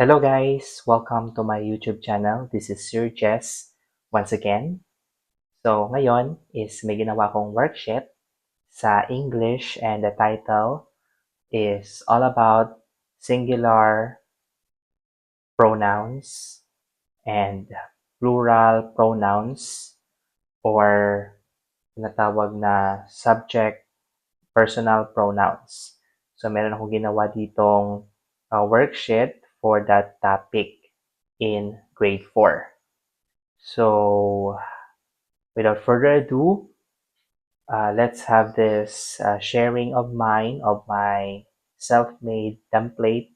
Hello guys, welcome to my YouTube channel. This is Sir Jess once again. So ngayon is may ginawa kong worksheet sa English and the title is all about singular pronouns and plural pronouns or tinatawag na subject personal pronouns. So meron akong ginawa ditong worksheet for that topic in grade 4. So, without further ado, let's have this sharing of mine of my self-made template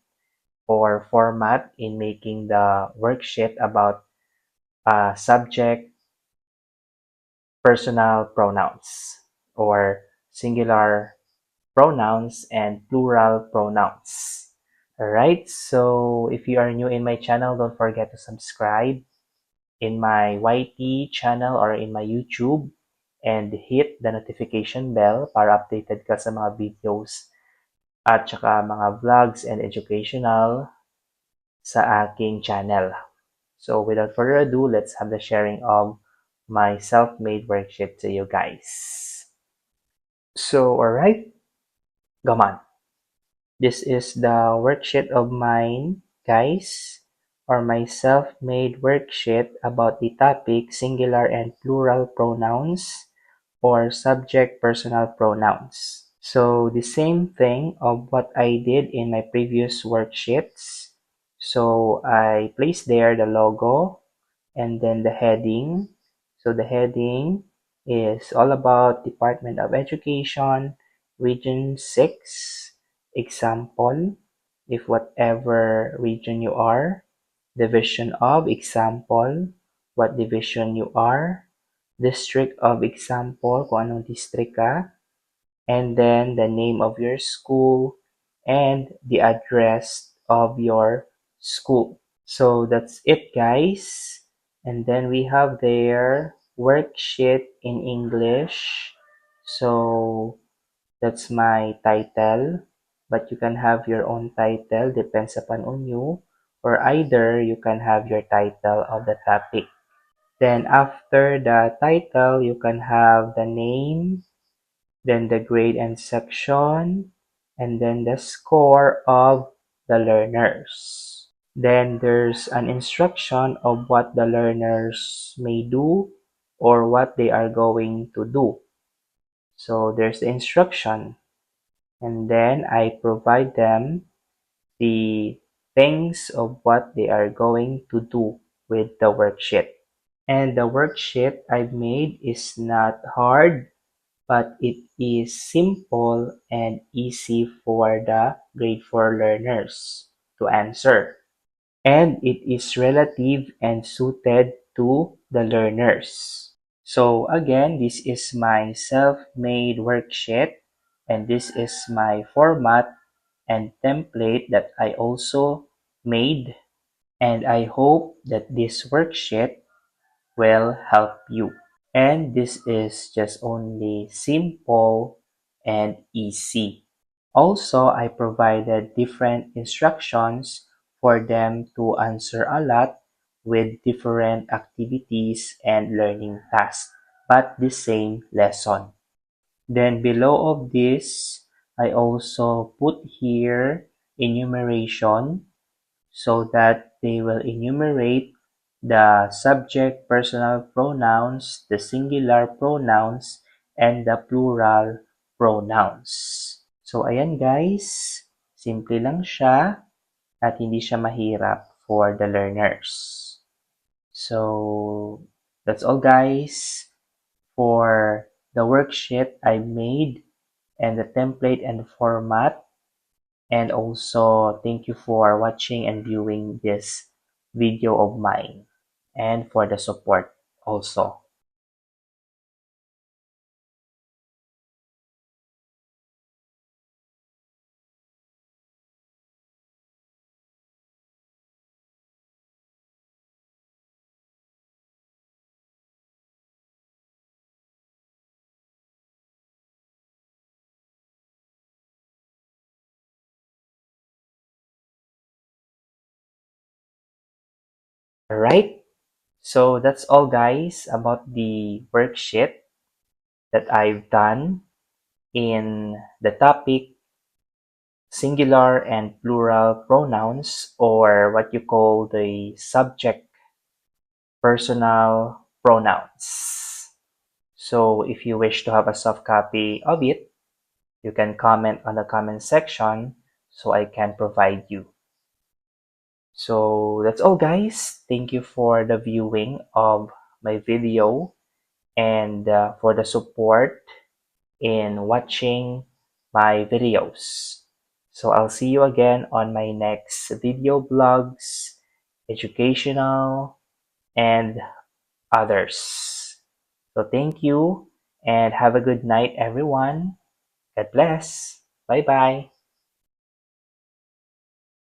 or format in making the worksheet about subject personal pronouns or singular pronouns and plural pronouns. Alright, so if you are new in my channel, don't forget to subscribe in my YT channel or in my YouTube and hit the notification bell para updated ka sa mga videos at saka mga vlogs and educational sa aking channel. So without further ado, let's have the sharing of my self-made worksheet to you guys. So alright, come on. This is the worksheet of mine, guys, or my self-made worksheet about the topic singular and plural pronouns or subject personal pronouns. So the same thing of what I did in my previous worksheets. So I placed there the logo and then the heading. So the heading is all about Department of Education, Region 6, example, if whatever region you are, division of example, what division you are, district of example, kung anong district ka, and then the name of your school and the address of your school. So that's it, guys. And then we have their worksheet in English. So that's my title, but you can have your own title, depends upon on you, or either you can have your title of the topic. Then after the title, you can have the name, then the grade and section, and then the score of the learners. Then there's an instruction of what the learners may do or what they are going to do. So there's the instruction, and then I provide them the things of what they are going to do with the worksheet. And the worksheet I've made is not hard, but it is simple and easy for the grade 4 learners to answer. And it is relative and suited to the learners. So again, this is my self-made worksheet, and this is my format and template that I also made, and I hope that this worksheet will help you. And this is just only simple and easy. Also, I provided different instructions for them to answer a lot with different activities and learning tasks, but the same lesson. Then below of this, I also put here enumeration so that they will enumerate the subject personal pronouns, the singular pronouns, and the plural pronouns. So ayan guys, simple lang siya at hindi siya mahirap for the learners. So that's all guys for the worksheet I made and the template and format. And also thank you for watching and viewing this video of mine and for the support also. Alright, so that's all guys about the worksheet that I've done in the topic singular and plural pronouns, or what you call the subject personal pronouns. So if you wish to have a soft copy of it, you can comment on the comment section so I can provide you. So that's all guys. Thank you for the viewing of my video and for the support in watching my videos. So I'll see you again on my next video blogs, educational, and others. So thank you and have a good night, everyone. God bless. Bye bye.